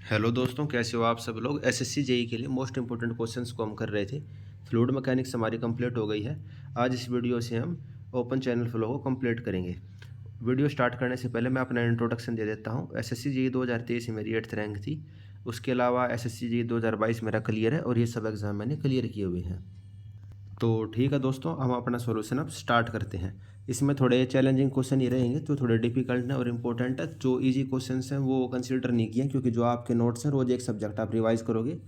Hello दोस्तों, कैसे हो आप सब लोग। एसएससी जेई के लिए मोस्ट इंपॉर्टेंट क्वेश्चंस को हम कर रहे थे। फ्लूइड मैकेनिक्स हमारी कंप्लीट हो गई है। आज इस वीडियो से हम ओपन चैनल फ्लो को कंप्लीट करेंगे। वीडियो स्टार्ट करने से पहले मैं अपना इंट्रोडक्शन दे देता हूँ। एसएससी जेई 2023 में मेरी 8th रैंक थी। उसके अलावा एसएससी जेई 2022 मेरा क्लियर है और ये सब एग्ज़ाम मैंने क्लियर किए हुए हैं। तो ठीक है दोस्तों, हम अपना सॉल्यूशन अब स्टार्ट करते हैं। इसमें थोड़े चैलेंजिंग क्वेश्चन ही रहेंगे, जो थोड़े डिफिकल्ट हैं और इम्पोर्टेंट है। जो इजी क्वेश्चंस हैं वो कंसीडर नहीं किए, क्योंकि जो आपके नोट्स हैं रोज़ एक सब्जेक्ट आप रिवाइज करोगे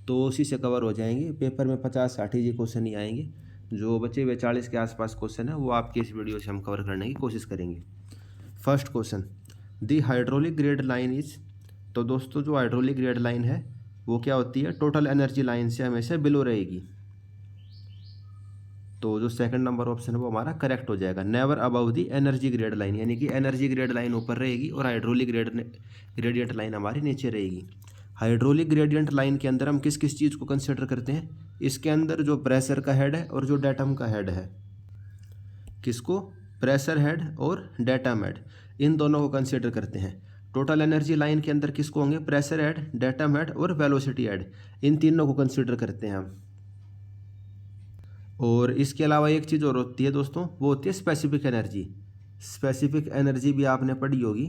तो उसी से कवर हो जाएंगे। पेपर में 50-60 इजी क्वेश्चन ही आएंगे। जो बचे हुए 40 के आसपास क्वेश्चन है वो आपकी इस वीडियो से हम कवर करने की कोशिश करेंगे। First question, the hydraulic grade line is. तो दोस्तों, जो हाइड्रोलिक ग्रेड लाइन है वो क्या होती है? टोटल एनर्जी लाइन से हमेशा बिलो रहेगी। तो जो सेकंड नंबर ऑप्शन है वो हमारा करेक्ट हो जाएगा। नेवर अबव दी एनर्जी ग्रेड लाइन, यानी कि एनर्जी ग्रेड लाइन ऊपर रहेगी और हाइड्रोलिक ग्रेडियंट लाइन हमारी नीचे रहेगी। हाइड्रोलिक ग्रेडियंट लाइन के अंदर हम किस किस चीज़ को कंसिडर करते हैं? इसके अंदर जो प्रेशर का हेड है और जो डेटम का हेड है। किसको? प्रेशर हेड और डेटम हेड, इन दोनों को कंसिडर करते हैं। टोटल एनर्जी लाइन के अंदर किसको होंगे? प्रेशर हेड, डेटम हेड और वेलोसिटी हेड, इन तीनों को कंसिडर करते हैं हम। और इसके अलावा एक चीज़ और होती है दोस्तों, वो होती है स्पेसिफिक एनर्जी। स्पेसिफिक एनर्जी भी आपने पढ़ी होगी।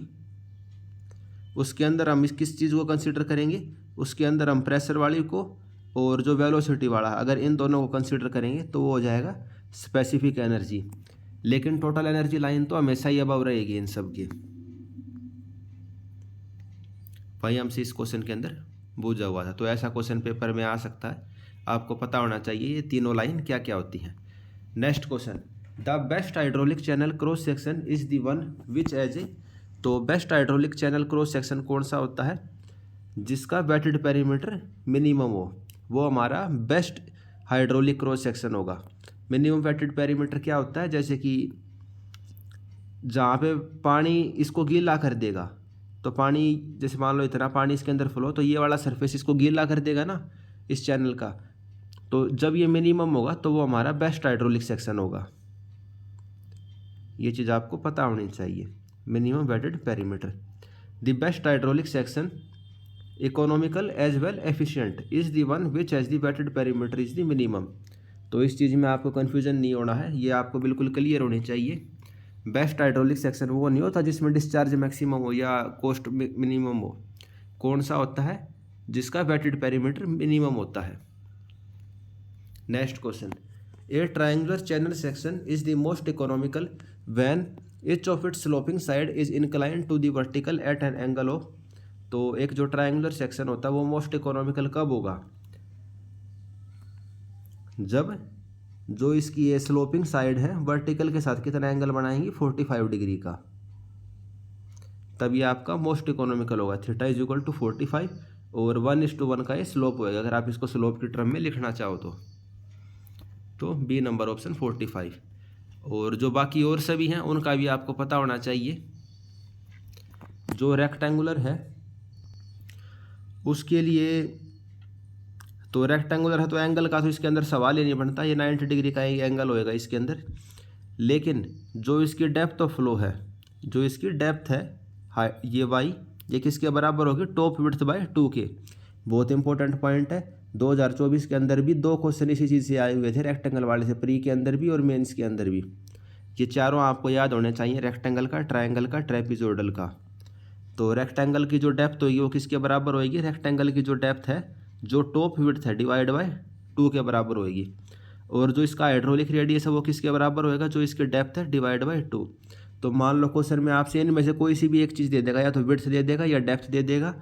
उसके अंदर हम किस चीज़ को कंसिडर करेंगे? उसके अंदर हम प्रेशर वाली को और जो वेलोसिटी वाला, अगर इन दोनों को कंसिडर करेंगे तो वो हो जाएगा स्पेसिफिक एनर्जी। लेकिन टोटल एनर्जी लाइन तो हमेशा ही अबव रहेगी इन सब की। वही हमसे इस क्वेश्चन के अंदर पूछा हुआ था, तो ऐसा क्वेश्चन पेपर में आ सकता है। आपको पता होना चाहिए ये तीनों लाइन क्या क्या होती हैं। Next question, the best hydraulic channel cross section is the one which has A. तो best hydraulic channel cross section कौन सा होता है? जिसका वेटेड पेरीमीटर मिनिमम हो, वो हमारा बेस्ट हाइड्रोलिक क्रॉस सेक्शन होगा। मिनिमम वेटेड पेरीमीटर क्या होता है? जैसे कि जहाँ पे पानी इसको गीला कर देगा, तो पानी जैसे मान लो इतना पानी इसके अंदर फ्लो, तो ये वाला सरफेस इसको गीला कर देगा ना इस चैनल का। तो जब ये मिनिमम होगा तो वो हमारा बेस्ट हाइड्रोलिक सेक्शन होगा। ये चीज़ आपको पता होनी चाहिए। Minimum wetted perimeter. The best hydraulic section economical as well efficient is the one which as the wetted perimeter is the minimum. तो इस चीज़ में आपको कन्फ्यूजन नहीं होना है, ये आपको बिल्कुल क्लियर होनी चाहिए। बेस्ट हाइड्रोलिक सेक्शन वो नहीं होता जिसमें डिस्चार्ज मैक्सिमम हो या कोस्ट मिनिमम हो। कौन सा होता है? जिसका वेटेड पेरीमीटर मिनिमम होता है। Next question, a triangular channel section is the most economical when each of its sloping side is inclined to the vertical at an angle of. तो एक जो ट्रायंगुलर सेक्शन होता है वो मोस्ट इकोनॉमिकल कब होगा? जब जो इसकी ये स्लोपिंग साइड है वर्टिकल के साथ कितना एंगल बनाएंगी? 45 डिग्री का। तब ये आपका मोस्ट इकोनॉमिकल होगा। थीटा इज इक्वल टू 45 और 1:1 का ये स्लोप होएगा, अगर आप इसको स्लोप की टर्म में लिखना चाहो तो बी नंबर ऑप्शन 45। और जो बाकी और सभी हैं उनका भी आपको पता होना चाहिए। जो रेक्टेंगुलर है उसके लिए, तो रेक्टेंगुलर है तो एंगल का तो इसके अंदर सवाल ही नहीं बनता, ये 90 डिग्री का एंगल होएगा इसके अंदर। लेकिन जो इसकी डेप्थ ऑफ फ्लो है, जो इसकी डेप्थ है ये वाई, ये किसके बराबर होगी? Top width by 2k। बहुत इंपॉर्टेंट पॉइंट है। 2024 के अंदर भी 2 क्वेश्चन इसी चीज़ से आए हुए थे, रेक्टेंगल वाले से, प्री के अंदर भी और मेंस के अंदर भी। ये चारों आपको याद होने चाहिए, रेक्टेंगल का, ट्रायंगल का, ट्रेपीजोइडल का। तो रेक्टेंगल की जो डेप्थ होगी वो किसके बराबर होगी? रेक्टेंगल की जो डेप्थ है, जो टॉप विड्थ है, डिवाइड बाय 2 के बराबर होगी। और जो इसका हाइड्रोलिक रेडियस है वो किसके बराबर होएगा? जो इसकी डेप्थ है, डिवाइड बाय 2। तो मान लो क्वेश्चन में आपसे इनमें से कोई सी भी एक चीज़ दे देगा, या तो विड्थ दे देगा या डेप्थ दे देगा,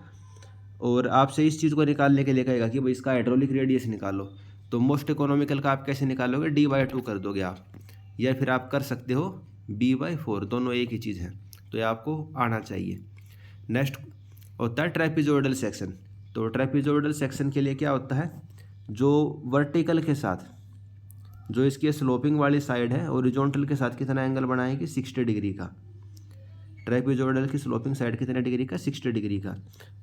और आपसे इस चीज़ को निकालने के लिए कहेगा कि भाई इसका हाइड्रोलिक रेडियस निकालो। तो मोस्ट इकोनॉमिकल का आप कैसे निकालोगे? d/2 कर दोगे आप, या फिर आप कर सकते हो b/4, दोनों एक ही चीज़ है। तो ये आपको आना चाहिए। नेक्स्ट होता है ट्रेपीजोइडल सेक्शन। तो ट्रेपीजोइडल सेक्शन के लिए क्या होता है? जो वर्टिकल के साथ, जो इसकी स्लोपिंग वाली साइड है, हॉरिजॉन्टल के साथ कितना एंगल बनाएगी? 60 डिग्री का। ट्रेपीजोइडल की स्लोपिंग साइड कितने डिग्री का? 60 डिग्री का।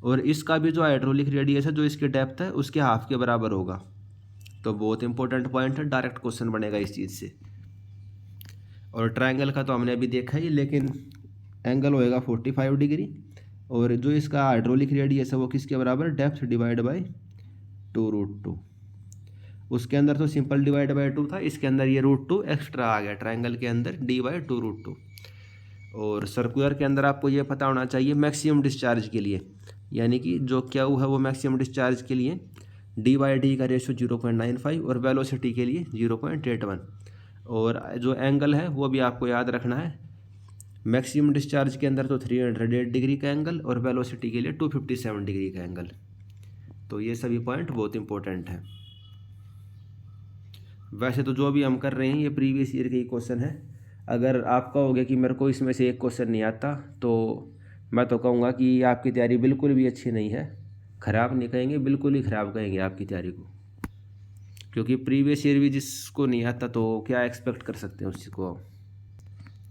और इसका भी जो हाइड्रोलिक रेडियस है, जो इसकी डेप्थ है, उसके हाफ के बराबर होगा। तो बहुत इंपॉर्टेंट पॉइंट है, डायरेक्ट क्वेश्चन बनेगा इस चीज़ से। और ट्रायंगल का तो हमने अभी देखा ही, लेकिन एंगल होएगा 45 डिग्री और जो इसका हाइड्रोलिक रेडियस है वो किसके बराबर, डेप्थ डिवाइड बाय 2√2। उसके अंदर तो सिंपल डिवाइड बाय 2 था, इसके अंदर ये √2 एक्स्ट्रा आ गया ट्रायंगल के अंदर, d/2√2। और सर्कुलर के अंदर आपको ये पता होना चाहिए मैक्सिमम डिस्चार्ज के लिए, यानी कि जो क्यू है वो मैक्सिमम डिस्चार्ज के लिए d/d का रेशो 0.95 और वेलोसिटी के लिए 0.81। और जो एंगल है वो भी आपको याद रखना है, मैक्सिमम डिस्चार्ज के अंदर तो 308 डिग्री का एंगल और वेलोसिटी के लिए 257 डिग्री का एंगल। तो ये सभी पॉइंट बहुत इंपॉर्टेंट हैं। वैसे तो जो भी हम कर रहे हैं ये प्रीवियस ईयर के ही क्वेश्चन है। अगर आप कहोगे कि मेरे को इसमें से एक क्वेश्चन नहीं आता तो मैं तो कहूँगा कि आपकी तैयारी बिल्कुल भी अच्छी नहीं है। ख़राब नहीं कहेंगे, बिल्कुल ही ख़राब कहेंगे आपकी तैयारी को, क्योंकि प्रीवियस ईयर भी जिसको नहीं आता तो क्या एक्सपेक्ट कर सकते हैं उस चीज़ को।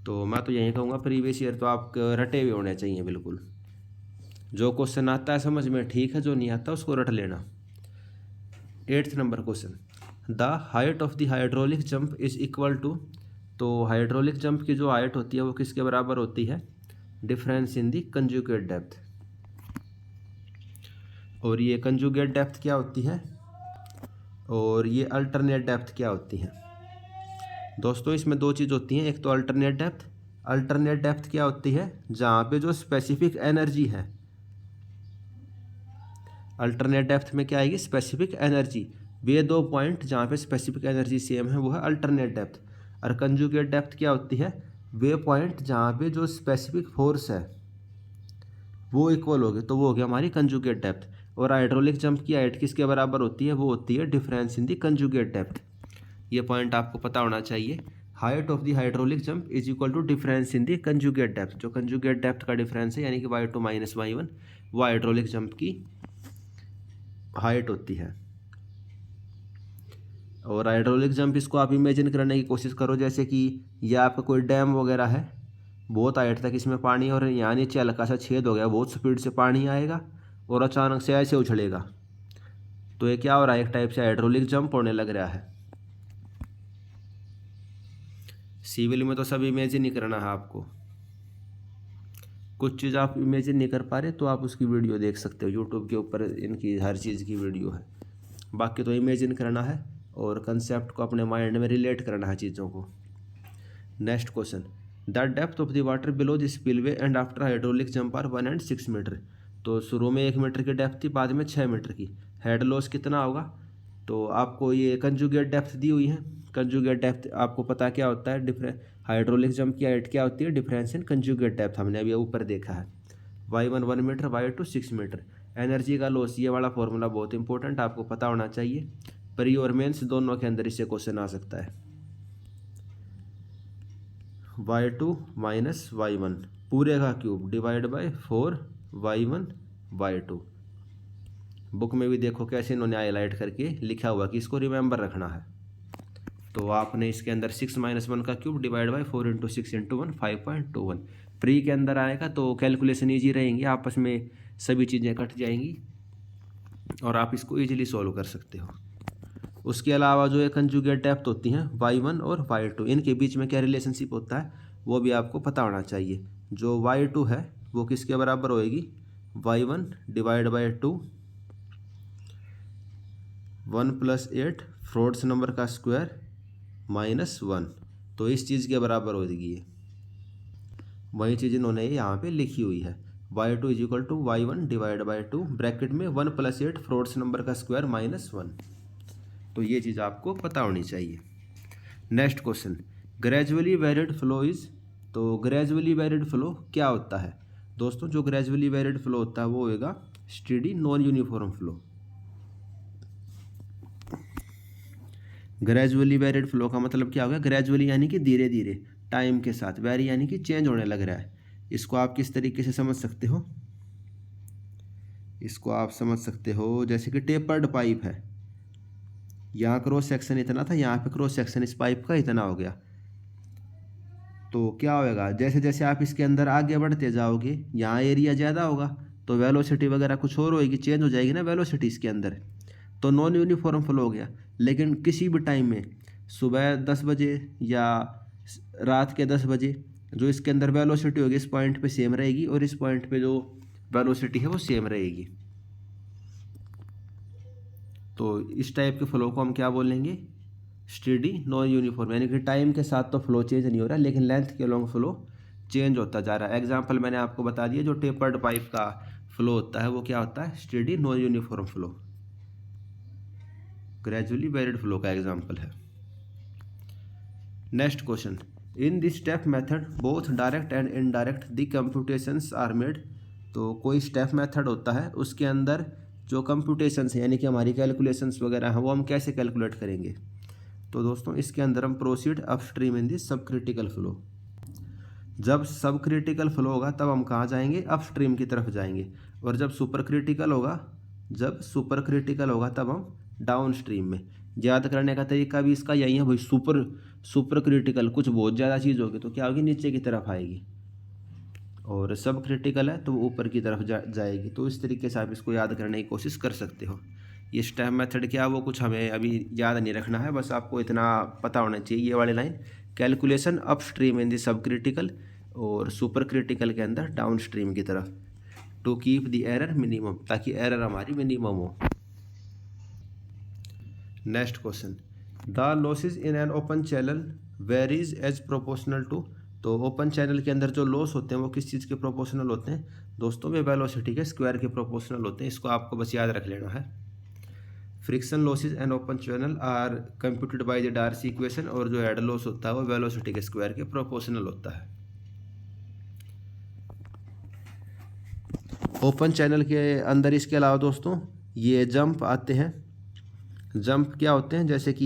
तो मैं तो यही कहूँगा प्रीवियस ईयर तो आप रटे हुए होने चाहिए बिल्कुल। जो क्वेश्चन आता है समझ में ठीक है, जो नहीं आता उसको रट लेना। 8th number question, the height of the hydraulic jump is equal to. तो हाइड्रोलिक जंप की जो हाइट होती है वो किसके बराबर होती है, difference in the conjugate depth. और ये कंजुगेट डेप्थ क्या होती है और ये अल्टरनेट डेप्थ क्या होती है। दोस्तों इसमें दो चीज़ होती हैं, एक तो अल्टरनेट डेप्थ। अल्टरनेट डेप्थ क्या होती है, जहाँ पे जो स्पेसिफिक एनर्जी है, अल्टरनेट डेप्थ में क्या आएगी, स्पेसिफिक एनर्जी। वे दो पॉइंट जहाँ पे स्पेसिफिक एनर्जी सेम है वो है अल्टरनेट डेप्थ। और कंजुगेट डेप्थ क्या होती है, वे पॉइंट जहाँ पे जो स्पेसिफिक फोर्स है वो इक्वल हो गए, तो वो हो गया हमारी कंजुगेट डेप्थ। और हाइड्रोलिक जंप की हाइट किसके बराबर होती है, वो होती है difference in the conjugate depth. ये पॉइंट आपको पता होना चाहिए, height of the hydraulic jump is equal to difference in the conjugate depth. जो कंजुगेट डेप्थ का डिफरेंस है यानी कि y2 - y1, वो हाइड्रोलिक जंप की हाइट होती है। और हाइड्रोलिक जंप इसको आप इमेजिन करने की कोशिश करो जैसे कि यह आपका कोई डैम वगैरह है, बहुत हाइट तक इसमें पानी, और यहाँ नीचे हल्का सा छेद हो गया, बहुत स्पीड से पानी आएगा और अचानक से ऐसे उछलेगा। तो ये क्या हो रहा है, एक टाइप से हाइड्रोलिक जंप होने लग रहा है। सिविल में तो सब इमेजिन ही करना है आपको। कुछ चीज़ आप इमेजिन नहीं कर पा रहे तो आप उसकी वीडियो देख सकते हो, यूट्यूब के ऊपर इनकी हर चीज़ की वीडियो है। बाकी तो इमेजिन करना है और कंसेप्ट को अपने माइंड में रिलेट करना है चीज़ों को। Next question, the depth of the water below the spillway and after hydraulic jump are 1 and 6 metre. तो शुरू में 1 मीटर की डेप्थ थी, बाद में 6 मीटर की। हेड लॉस कितना होगा, तो आपको ये कंजुगेट डेप्थ दी हुई है। कंजुगेट डेप्थ आपको पता क्या होता है, डिफरेंस हाइड्रोलिक जंप की हाइट क्या होती है, डिफरेंस इन कंजुगेट डेप्थ, हमने अभी ऊपर देखा है। y1 1 metre, y2 6 metre. Energy का लॉस, ये वाला फॉर्मूला बहुत इंपॉर्टेंट आपको पता होना चाहिए। प्री और मेंस दोनों के अंदर इससे क्वेश्चन आ सकता है। y2 - y1 पूरे का cube divide by 4 y1 y2। Book में भी देखो कैसे इन्होंने हाईलाइट करके लिखा हुआ कि इसको रिमेंबर रखना है। तो आपने इसके अंदर 6 - 1 का क्यूब डिवाइड बाय 4 × 6 × 1 5.21। प्री के अंदर आएगा तो कैलकुलेशन ईजी रहेंगी, आपस में सभी चीज़ें कट जाएंगी और आप इसको ईजिली सॉल्व कर सकते हो। उसके अलावा जो है कंजुगेट डेप्थ होती हैं y1 और y2, इनके बीच में क्या रिलेशनशिप होता है वो भी आपको पता होना चाहिए। जो y2 है वो किसके बराबर होएगी, y1 divide by 2 1 + 8 frauds number का स्क्वायर -1। तो इस चीज़ के बराबर होगी ये, वही चीज़ इन्होंने यहाँ पे लिखी हुई है। y2 = y1 divide by 2 bracket में 1 + 8 फ्रॉड्स नंबर का स्क्वायर -1। तो ये चीज़ आपको पता होनी चाहिए। Next question, gradually varied flow is. तो ग्रेजुअली वेरिड फ्लो क्या होता है दोस्तों, जो ग्रेजुअली वेरिड फ्लो होता है वो होगा steady non uniform flow. Gradually varied flow का मतलब क्या होगा, ग्रेजुअली यानी कि धीरे धीरे, टाइम के साथ, वेरी यानी कि चेंज होने लग रहा है। इसको आप किस तरीके से समझ सकते हो, इसको आप समझ सकते हो जैसे कि टेपर्ड पाइप है, यहाँ क्रॉस सेक्शन इतना था, यहाँ पे क्रॉस सेक्शन इस पाइप का इतना हो गया। तो क्या होएगा, जैसे जैसे आप इसके अंदर आगे बढ़ते जाओगे, यहाँ एरिया ज़्यादा होगा तो वेलोसिटी वगैरह कुछ और होएगी, चेंज हो जाएगी ना वेलोसिटी इसके अंदर। तो नॉन यूनिफॉर्म फ्लो हो गया। लेकिन किसी भी टाइम में सुबह 10 बजे या रात के 10 बजे जो इसके अंदर वेलोसिटी होगी इस पॉइंट पे सेम रहेगी और इस पॉइंट पे जो वेलोसिटी है वो सेम रहेगी। तो इस टाइप के फ्लो को हम क्या बोलेंगे, स्टेडी नॉन यूनिफॉर्म, यानी कि टाइम के साथ तो फ्लो चेंज नहीं हो रहा लेकिन लेंथ के लॉन्ग फ्लो चेंज होता जा रहा है। एग्जांपल मैंने आपको बता दिया, जो टेपर्ड पाइप का फ्लो होता है वो क्या होता है, steady non uniform flow, gradually varied flow का एग्जांपल है। Next question, in this step method both direct and indirect the computations are made. तो कोई स्टेप मेथड होता है, उसके अंदर जो कंप्यूटेशंस है यानी कि हमारी कैलकुलेशंस वगैरह हैं वो हम कैसे कैलकुलेट करेंगे। तो दोस्तों इसके अंदर हम प्रोसीड अपस्ट्रीम इन दी सब क्रिटिकल फ्लो। जब सब क्रिटिकल फ्लो होगा तब हम कहाँ जाएंगे, अपस्ट्रीम की तरफ जाएंगे। और जब सुपर क्रिटिकल होगा तब हम डाउन स्ट्रीम में। याद करने का तरीका भी इसका यही है भाई, सुपर क्रिटिकल कुछ बहुत ज़्यादा चीज़ होगी तो क्या होगी, नीचे की तरफ आएगी, और सब क्रिटिकल है तो वो ऊपर की तरफ जाएगी। तो इस तरीके से आप इसको याद करने की कोशिश कर सकते हो। ये स्टेप मेथड क्या वो कुछ हमें अभी याद नहीं रखना है, बस आपको इतना पता होना चाहिए, ये वाली लाइन कैलकुलेशन अपस्ट्रीम इन दी सब क्रिटिकल और सुपर क्रिटिकल के अंदर डाउन स्ट्रीम की तरफ, to keep the error minimum, ताकि एरर हमारी मिनिमम हो। Next question, the losses in an open channel varies as proportional to. तो ओपन चैनल के अंदर जो लॉस होते हैं वो किस चीज़ के प्रोपोर्शनल होते हैं दोस्तों, वे वेलोसिटी के स्क्वायर के प्रोपोर्शनल होते हैं। इसको आपको बस याद रख लेना है। Friction losses and open channel are computed by the Darcy equation, और जो हेड लॉस होता है वो वेलोसिटी के स्क्वायर के प्रोपोर्शनल होता है। ओपन चैनल के अंदर इसके अलावा दोस्तों ये जंप आते हैं। जंप क्या होते हैं, जैसे कि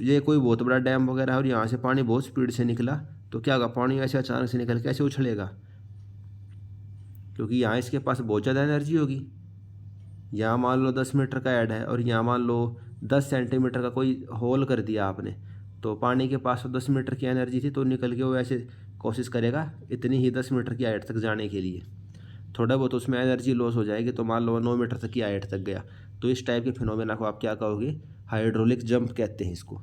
ये कोई बहुत बड़ा डैम वगैरह है और यहाँ से पानी बहुत स्पीड से निकला तो क्या होगा, पानी ऐसे अचानक से निकल कैसे उछलेगा, क्योंकि यहाँ इसके पास बहुत ज़्यादा एनर्जी होगी। यहाँ मान लो 10 मीटर का ऐड है और यहाँ मान लो 10 सेंटीमीटर का कोई होल कर दिया आपने, तो पानी के पास तो 10 मीटर की एनर्जी थी तो निकल के वो ऐसे कोशिश करेगा इतनी ही 10 मीटर की हाइट तक जाने के लिए। थोड़ा बहुत उसमें एनर्जी लॉस हो जाएगी तो मान लो 9 मीटर तक की हाइट तक गया। तो इस टाइप के फिनोमेना को आप क्या कहोगे, हाइड्रोलिक जंप कहते हैं इसको।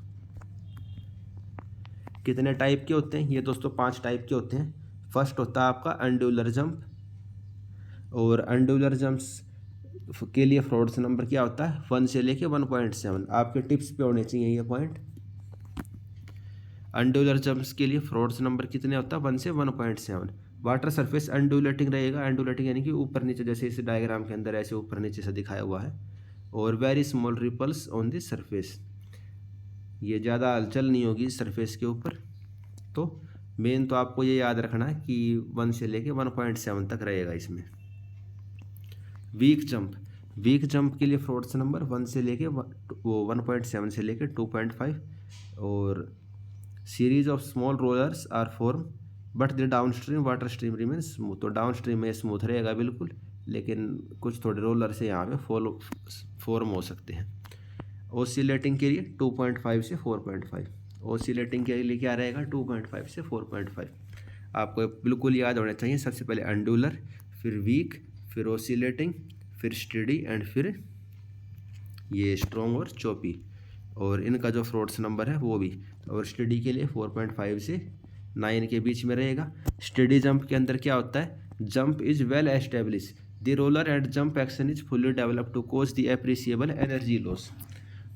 कितने टाइप के होते हैं ये दोस्तों, 5 टाइप के होते हैं। फर्स्ट होता है आपका अंडुलर जंप, और अंडुलर जंप्स के लिए फ्रॉड्स नंबर क्या होता है 1 से लेके 1.7। आपके टिप्स पे होने चाहिए ये पॉइंट। अंडुलर जंप्स के लिए फ्रॉड्स नंबर कितने होता है 1 से 1.7। वाटर सरफेस अंडुलेटिंग रहेगा, अंडुलेटिंग यानी कि ऊपर नीचे, जैसे इस डायग्राम के अंदर ऐसे ऊपर नीचे से दिखाया हुआ है। और very small ripples on the surface, ये ज़्यादा हलचल नहीं होगी सरफेस के ऊपर। तो मेन तो आपको ये याद रखना है कि 1 से लेके 1.7 तक रहेगा इसमें। वीक जंप के लिए फ्रॉड्स नंबर 1 से लेके 1.7 से लेके 2.5। और series of small rollers are form but the downstream water stream remain smooth. तो डाउन स्ट्रीम में स्मूथ रहेगा बिल्कुल, लेकिन कुछ थोड़े रोलर से यहाँ पे फॉर्म हो सकते हैं। ओसिलेटिंग के लिए 2.5 से 4.5। ओसिलेटिंग के लिए क्या रहेगा 2.5 से 4.5। आपको बिल्कुल याद होना चाहिए, सबसे पहले अंडुलर, फिर वीक, फिर ओसिलेटिंग, फिर स्टेडी एंड फिर ये स्ट्रॉन्ग और चोपी। और इनका जो फ्रॉड्स नंबर है वो भी, और स्टेडी के लिए 4.5 से 9 के बीच में रहेगा। स्टेडी जंप के अंदर क्या होता है, jump is well establish, the roller and jump action is fully develop to cause the appreciable energy loss.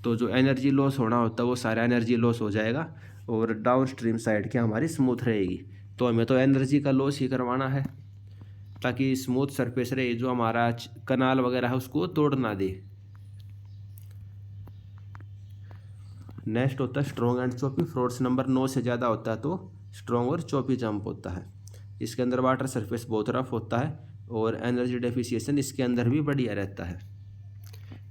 तो जो एनर्जी लॉस होना होता है वो सारा एनर्जी लॉस हो जाएगा, और डाउन स्ट्रीम साइड क्या हमारी स्मूथ रहेगी। तो हमें तो एनर्जी का लॉस ही करवाना है ताकि स्मूथ सरफेस रहे, जो हमारा कनाल वगैरह है उसको तोड़ ना दे। नेक्स्ट होता है स्ट्रॉन्ग एंड चोपी। फ्रॉड्स नंबर 9 से ज़्यादा होता है तो स्ट्रॉन्ग और चोपी जंप होता है। इसके अंदर वाटर सरफेस बहुत रफ होता है और एनर्जी डेफिशिएशन इसके अंदर भी बढ़िया रहता है,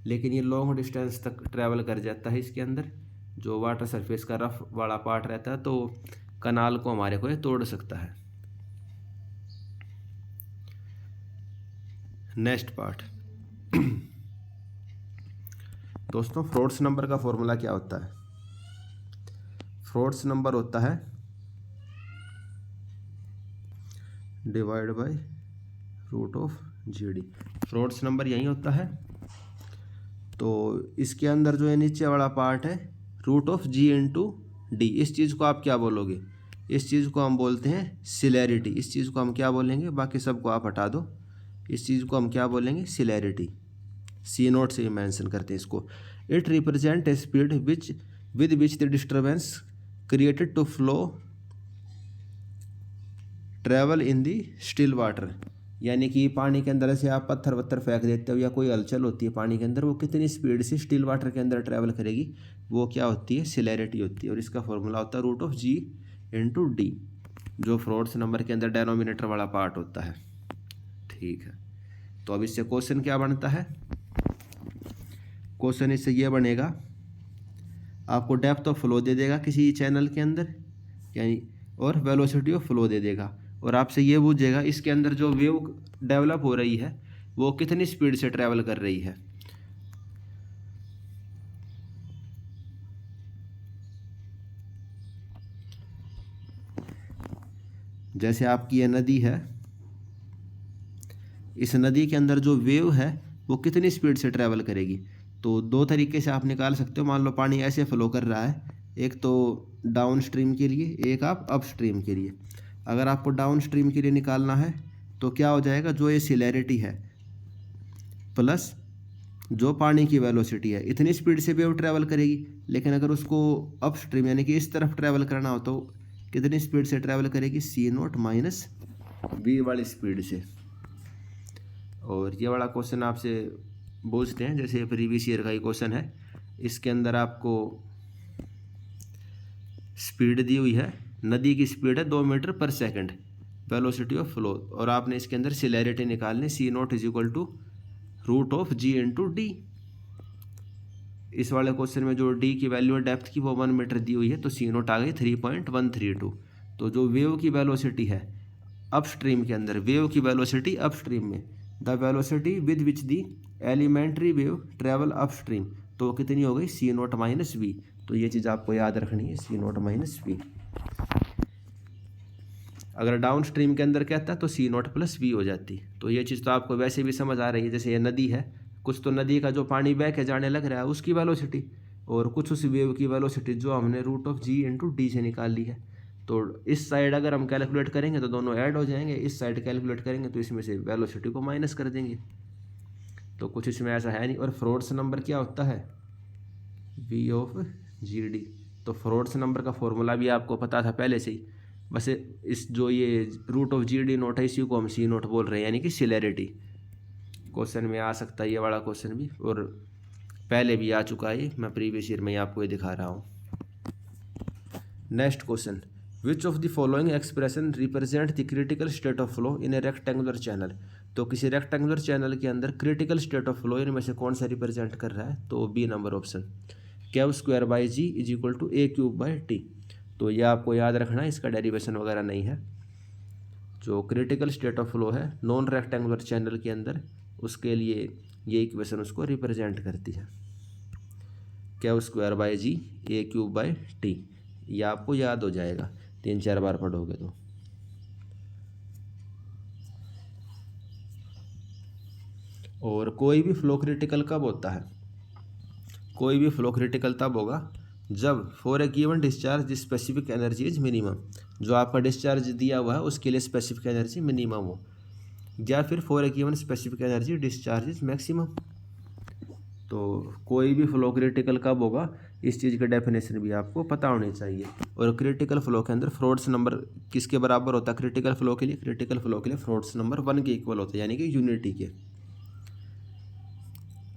लेकिन ये लॉन्ग डिस्टेंस तक ट्रैवल कर जाता है। इसके अंदर जो वाटर सरफेस का रफ वाला पार्ट रहता है तो कनाल को हमारे को ये तोड़ सकता है। नेक्स्ट पार्ट दोस्तों, फ्रॉड्स नंबर का फॉर्मूला क्या होता है। फ्रॉड्स नंबर होता है divide by root of GD। Froude's number यही होता है। तो इसके अंदर जो है नीचे वाला पार्ट है root of G into D। इस चीज़ को आप क्या बोलोगे, इस चीज़ को हम बोलते हैं सिलेरिटी। इस चीज़ को हम क्या बोलेंगे, बाकी सबको आप हटा दो, इस चीज़ को हम क्या बोलेंगे, सिलैरिटी। सी नोट से मेंशन करते हैं इसको। It represent a speed which with which the disturbance created to flow travel in the still water, यानी कि पानी के अंदर से आप पत्थर वत्थर फेंक देते हो या कोई हलचल होती है पानी के अंदर, वो कितनी स्पीड से स्टिल वाटर के अंदर ट्रैवल करेगी, वो क्या होती है, सिलैरिटी होती है। और इसका फॉर्मूला होता है root of G into D, जो फ्रोड्स नंबर के अंदर डेनोमिनेटर वाला पार्ट होता है। ठीक है, तो अब इससे क्वेश्चन क्या बनता है, क्वेश्चन इससे ये बनेगा, आपको डेप्थ ऑफ फ्लो दे देगा किसी चैनल के अंदर यानी, और वेलोसिटी ऑफ फ्लो दे देगा, और आपसे ये पूछेगा इसके अंदर जो वेव डेवलप हो रही है वो कितनी स्पीड से ट्रैवल कर रही है। जैसे आपकी ये नदी है, इस नदी के अंदर जो वेव है वो कितनी स्पीड से ट्रैवल करेगी, तो दो तरीके से आप निकाल सकते हो। मान लो पानी ऐसे फ्लो कर रहा है, एक तो डाउन स्ट्रीम के लिए, एक आप अप स्ट्रीम के लिए। अगर आपको डाउन स्ट्रीम के लिए निकालना है तो क्या हो जाएगा, जो ये सिलैरिटी है प्लस जो पानी की वेलोसिटी है, इतनी स्पीड से वेव ट्रैवल करेगी। लेकिन अगर उसको अप स्ट्रीम यानी कि इस तरफ ट्रैवल करना हो तो कितनी स्पीड से ट्रैवल करेगी, सी नोट माइनस वी वाली स्पीड से। और ये वाला क्वेश्चन आपसे पूछते हैं, जैसे प्रीवियस ईयर का ही क्वेश्चन है, इसके अंदर आपको स्पीड दी हुई है, नदी की स्पीड है 2 मीटर पर सेकंड, वेलोसिटी ऑफ फ्लो, और आपने इसके अंदर सिलैरिटी निकालनी, C naught is equal to root of G into D. इस वाले क्वेश्चन में जो डी की वैल्यू है डेप्थ की वो 1 मीटर दी हुई है, तो सी नोट आ गई 3.132। तो जो वेव की वेलोसिटी है अपस्ट्रीम के अंदर, वेव की वेलोसिटी अपस्ट्रीम में, the velocity with which the elementary wave travel upstream, तो कितनी हो गई, सी नोट माइनस वी। तो ये चीज़ आपको याद रखनी है, सी नोट माइनस वी। अगर डाउन स्ट्रीम के अंदर कहता तो सी नोट प्लस वी हो जाती। तो ये चीज़ तो आपको वैसे भी समझ आ रही है, जैसे ये नदी है, कुछ तो नदी का जो पानी बह के जाने लग रहा है उसकी वेलोसिटी, और कुछ उस वेव की वेलोसिटी जो हमने root of G into D से निकाल ली है। तो इस साइड अगर हम कैलकुलेट करेंगे तो दोनों ऐड हो जाएंगे, इस साइड कैलकुलेट करेंगे तो इसमें से वेलोसिटी को माइनस कर देंगे। तो कुछ इसमें ऐसा है नहीं। और फ्रोड्स नंबर क्या होता है, वी ऑफ जी डी। तो फ्रोड्स नंबर का फॉर्मूला भी आपको पता था पहले से ही, बस इस जो ये root of G D note है इसी को हम सी नोट बोल रहे हैं, यानी कि सिलैरिटी। क्वेश्चन में आ सकता है ये वाला क्वेश्चन भी, और पहले भी आ चुका है, मैं प्रीवियस ईयर में आपको ये दिखा रहा हूँ। Next question, which of the following expression represent the critical state of flow in A rectangular channel. तो किसी रेक्टेंगुलर चैनल के अंदर क्रिटिकल स्टेट ऑफ फ्लो इनमें से कौन सा रिप्रेजेंट कर रहा है, तो B number option, Q square by G is equal to A cube by T. तो ये आपको याद रखना है, इसका डेरिवेशन वगैरह नहीं है। जो क्रिटिकल स्टेट ऑफ फ्लो है नॉन रेक्टेंगुलर चैनल के अंदर, उसके लिए ये इक्वेशन उसको रिप्रेजेंट करती है, Q square by G A cube by T. ये आपको याद हो जाएगा 3-4 बार पढ़ोगे तो। और कोई भी फ्लो क्रिटिकल कब होता है, कोई भी फ्लो क्रिटिकल तब होगा जब for a given discharge specific energy is minimum, जो आपका डिस्चार्ज दिया हुआ है उसके लिए स्पेसिफिक एनर्जी मिनिमम हो, या फिर for a given specific energy discharge is maximum. तो कोई भी फ्लो क्रिटिकल कब होगा, इस चीज़ की डेफिनेशन भी आपको पता होनी चाहिए। और क्रिटिकल फ्लो के अंदर फ्रोड्स नंबर किसके बराबर होता है, क्रिटिकल फ्लो के लिए, क्रिटिकल फ्लो के लिए फ्रोड्स नंबर 1 के इक्वल होता है, यानी कि यूनिटी के।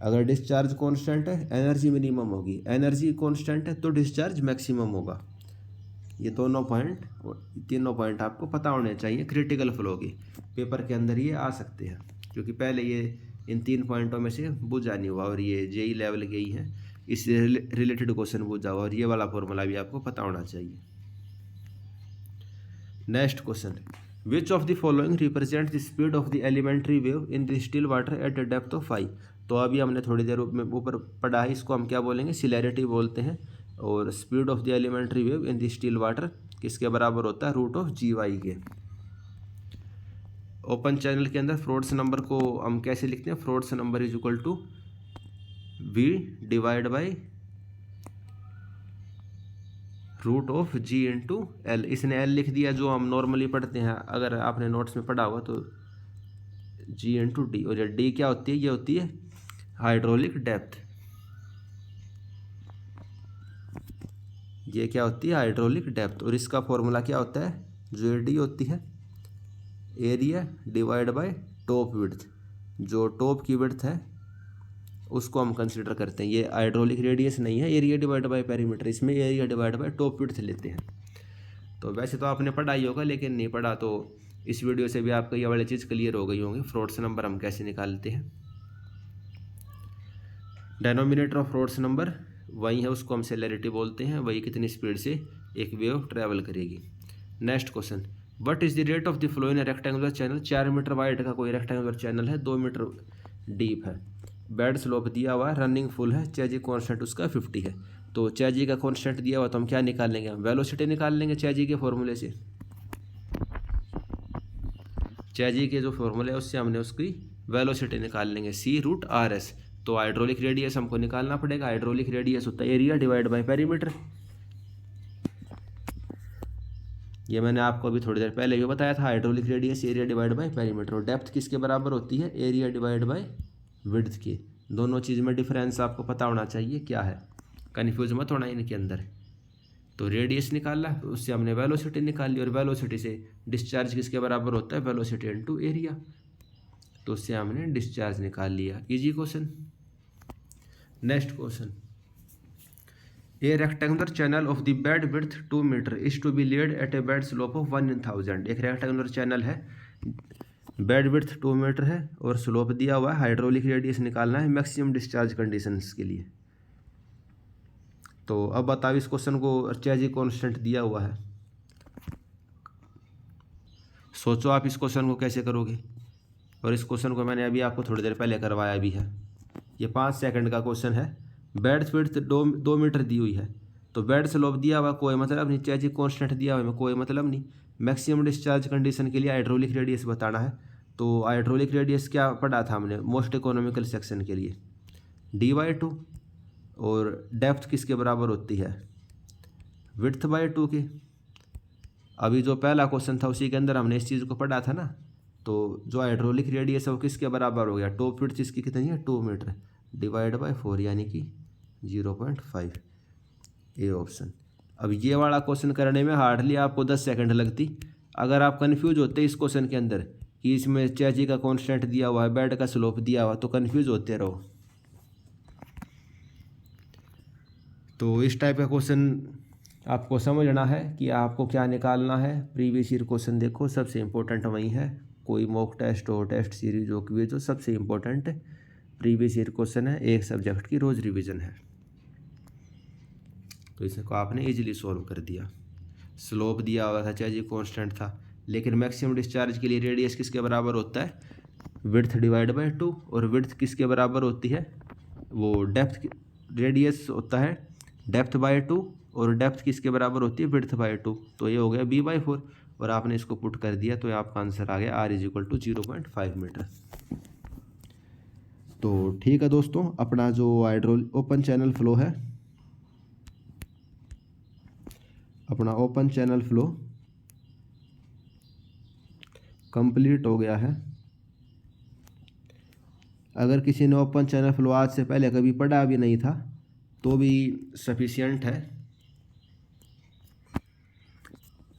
अगर डिस्चार्ज कांस्टेंट है एनर्जी मिनिमम होगी, एनर्जी कांस्टेंट है तो डिस्चार्ज मैक्सिमम होगा। ये दोनों पॉइंट, तीनों पॉइंट आपको पता होने चाहिए क्रिटिकल फ्लो के, पेपर के अंदर ये आ सकते हैं, क्योंकि पहले ये इन 3 पॉइंटों में से पूछा नहीं हुआ, और ये जेई लेवल के ही है, इससे रिलेटेड क्वेश्चन पूछा हुआ, और ये वाला फॉर्मूला भी आपको पता होना चाहिए। Next question, which of the following represent the speed of the elementary wave in the still water at the depth of 5। तो अभी हमने थोड़ी देर में ऊपर पढ़ा है, इसको हम क्या बोलेंगे, सिलैरिटी बोलते हैं। और speed of the elementary wave in the still water किसके बराबर होता है, रूट ऑफ जी वाई के। ओपन चैनल के अंदर फ्रोड्स नंबर को हम कैसे लिखते हैं, Froude's number is equal to V divide by root of G into L. इसने एल लिख दिया जो हम नॉर्मली पढ़ते हैं, अगर आपने नोट्स में पढ़ा होगा तो जी इंटू डी, और ये डी क्या होती है, ये होती है हाइड्रोलिक डेप्थ। ये क्या होती है, हाइड्रोलिक डेप्थ। और इसका फॉर्मूला क्या होता है, जो डी होती है area divide by top width. जो टॉप की विड्थ है उसको हम कंसिडर करते हैं। ये हाइड्रोलिक रेडियस नहीं है एरिया डिवाइड बाय पेरीमीटर, इसमें area divide by top width लेते हैं। तो वैसे तो आपने पढ़ा ही होगा, लेकिन नहीं पढ़ा तो इस वीडियो से भी आपको ये वाली चीज़ क्लियर हो गई होंगी। फ्रॉड्स नंबर हम कैसे निकालते हैं। डेनोमिनेटर ऑफ फ्रॉड्स नंबर वही है, उसको हम सेलेरिटी बोलते हैं। वही कितनी स्पीड से एक वेव ट्रैवल करेगी। Next question, what is the rate of the flow in rectangular channel. 4 metre wide का कोई रेक्टेंगुलर चैनल है, 2 मीटर डीप है, बेड स्लोप दिया हुआ है, रनिंग फुल है, चेजी कॉन्स्टेंट उसका 50 है। तो चेजी का कॉन्स्टेंट दिया हुआ तो हम क्या निकाल लेंगे, वेलोसिटी निकाल लेंगे चेजी के फॉर्मूले से। चेजी के जो फॉर्मूले है उससे हमने उसकी वेलोसिटी निकाल लेंगे, C√RS। तो हाइड्रोलिक रेडियस हमको निकालना पड़ेगा। हाइड्रोलिक रेडियस होता है एरिया डिवाइड बाय पेरीमीटर। ये मैंने आपको अभी थोड़ी देर पहले भी बताया था, hydraulic radius area divide by perimeter. और डेप्थ किसके बराबर होती है, एरिया डिवाइड बाय विड्थ के। दोनों चीज़ में डिफरेंस आपको पता होना चाहिए क्या है, कन्फ्यूज मत होना इनके अंदर। तो रेडियस निकाला, उससे हमने वेलोसिटी निकाल ली, और वेलोसिटी से डिस्चार्ज किसके बराबर होता है, वेलोसिटी इनटू एरिया। तो उससे हमने डिस्चार्ज निकाल लिया। Easy question. Next question, a rectangular channel of the bed width 2 metre is to be laid at a bed slope of 1/1000। एक रेक्टेंगुलर चैनल है, बेड विड्थ 2 मीटर है और स्लोप दिया हुआ है। हाइड्रोलिक रेडियस निकालना है मैक्सिमम डिस्चार्ज कंडीशंस के लिए। तो अब बताओ इस क्वेश्चन को, चेजी कांस्टेंट दिया हुआ है, सोचो आप इस क्वेश्चन को कैसे करोगे। और इस क्वेश्चन को मैंने अभी आपको थोड़ी देर पहले करवाया भी है। ये 5 सेकंड का क्वेश्चन है। बेड विड्थ 2 मीटर दी हुई है, तो बेड स्लोप दिया हुआ कोई मतलब नहीं, चेजी कांस्टेंट दिया हुआ है कोई मतलब नहीं। मैक्सिमम डिस्चार्ज कंडीशन के लिए हाइड्रोलिक रेडियस बताना है। तो हाइड्रोलिक रेडियस क्या पढ़ा था हमने, मोस्ट इकोनॉमिकल सेक्शन के लिए D/2। और डेप्थ किसके बराबर होती है, विड्थ/2 के। अभी जो पहला क्वेश्चन था उसी के अंदर हमने इस चीज़ को पढ़ा था ना। तो जो हाइड्रोलिक रेडियस है वो किसके बराबर हो गया, टॉप विड्थ इसकी कितनी है 2 मीटर डिवाइड बाय 4 यानी कि 0.5। A option. अब ये वाला क्वेश्चन करने में हार्डली आपको 10 सेकंड लगती। अगर आप कन्फ्यूज होते इस क्वेश्चन के अंदर कि इसमें चेजी का कांस्टेंट दिया हुआ है, बेड का स्लोप दिया हुआ, तो कन्फ्यूज होते रहो। तो इस टाइप का क्वेश्चन आपको समझना है कि आपको क्या निकालना है। प्रीवियस ईयर क्वेश्चन देखो, सबसे इम्पोर्टेंट वही है। कोई मॉक टेस्ट हो, टेस्ट सीरीज हो, क्विज हो, सबसे इम्पोर्टेंट प्रीवियस ईयर क्वेश्चन है। एक सब्जेक्ट की रोज़ रिवीजन है, तो इसको आपने इजीली सॉल्व कर दिया। स्लोप दिया हुआ था, चेजी कांस्टेंट था, लेकिन मैक्सिमम डिस्चार्ज के लिए रेडियस किसके बराबर होता है, विड्थ डिवाइड बाय 2। और विड्थ किसके बराबर होती है, वो डेप्थ, रेडियस होता है डेप्थ/2 और डेप्थ किसके बराबर होती है, विड्थ/2। तो ये हो गया B/4 और आपने इसको पुट कर दिया तो आपका आंसर आ गया R = 0.5 मीटर। तो ठीक है दोस्तों, अपना जो हाइड्रोलिक ओपन चैनल फ्लो है, अपना ओपन चैनल फ्लो कंप्लीट हो गया है। अगर किसी ने ओपन चैनल फ्लो आज से पहले कभी पढ़ा भी नहीं था तो भी सफिशिएंट है।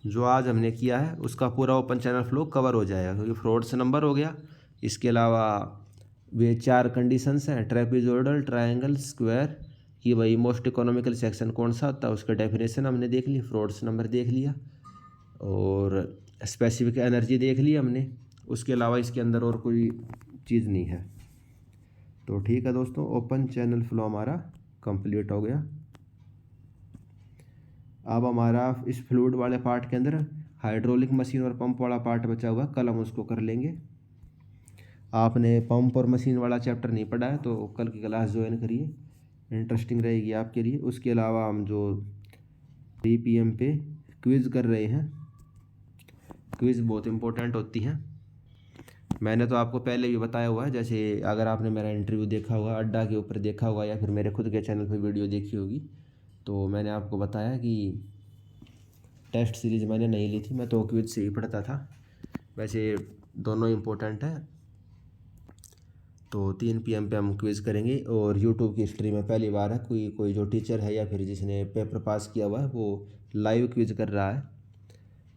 जो आज हमने किया है उसका पूरा ओपन चैनल फ्लो कवर हो जाएगा, क्योंकि फ्रॉड्स नंबर हो गया। इसके अलावा वे 4 कंडीशंस हैं, ट्रेपेजोइडल, ट्रायंगल, स्क्वायर, कि भाई मोस्ट इकोनॉमिकल सेक्शन कौन सा होता है, उसका डेफिनेशन हमने देख ली, फ्रॉड्स नंबर देख लिया, और स्पेसिफिक एनर्जी देख ली हमने। उसके अलावा इसके अंदर और कोई चीज़ नहीं है। तो ठीक है दोस्तों, ओपन चैनल फ्लो हमारा कंप्लीट हो गया। अब हमारा इस फ्लूइड वाले पार्ट के अंदर हाइड्रोलिक मशीन और पंप वाला पार्ट बचा हुआ, कल हम उसको कर लेंगे। आपने पंप और मशीन वाला चैप्टर नहीं पढ़ा है तो कल की क्लास ज्वाइन करिए, इंटरेस्टिंग रहेगी आपके लिए। उसके अलावा हम जो 3 PM पे क्विज़ कर रहे हैं, क्विज़ बहुत इंपॉर्टेंट होती हैं। मैंने तो आपको पहले भी बताया हुआ है, जैसे अगर आपने मेरा इंटरव्यू देखा होगा, अड्डा के ऊपर देखा होगा, या फिर मेरे खुद के चैनल पर वीडियो देखी होगी, तो मैंने आपको बताया कि टेस्ट सीरीज़ मैंने नहीं ली थी, मैं तो क्विज से ही पढ़ता था। वैसे दोनों इम्पोर्टेंट है, तो 3 PM पे हम क्विज़ करेंगे। और यूट्यूब की हिस्ट्री में पहली बार है कोई जो टीचर है या फिर जिसने पेपर पास किया हुआ है वो लाइव क्विज़ कर रहा है,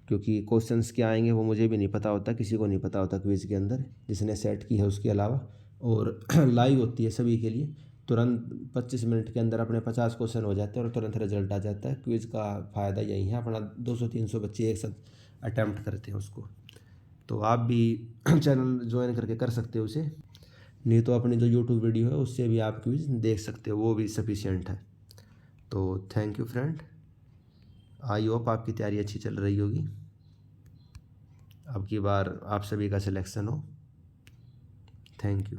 क्योंकि क्वेश्चंस क्या आएंगे वो मुझे भी नहीं पता होता, किसी को नहीं पता होता क्विज़ के अंदर, जिसने सेट की है उसके अलावा। और लाइव होती है सभी के लिए, तुरंत 25 मिनट के अंदर अपने 50 क्वेश्चन हो जाते हैं और तुरंत रिजल्ट आ जाता है। क्विज़ का फ़ायदा यही है, अपना 200-300 बच्चे एक साथ अटैम्प्ट करते हैं उसको। तो आप भी चैनल ज्वाइन करके कर सकते हो उसे, नहीं तो अपनी जो यूट्यूब वीडियो है उससे भी आप क्विज़ देख सकते हो, वो भी सफिशिएंट है। तो thank you friend, I hope आपकी तैयारी अच्छी चल रही होगी, अब की बार आप सभी का सिलेक्शन हो। Thank you.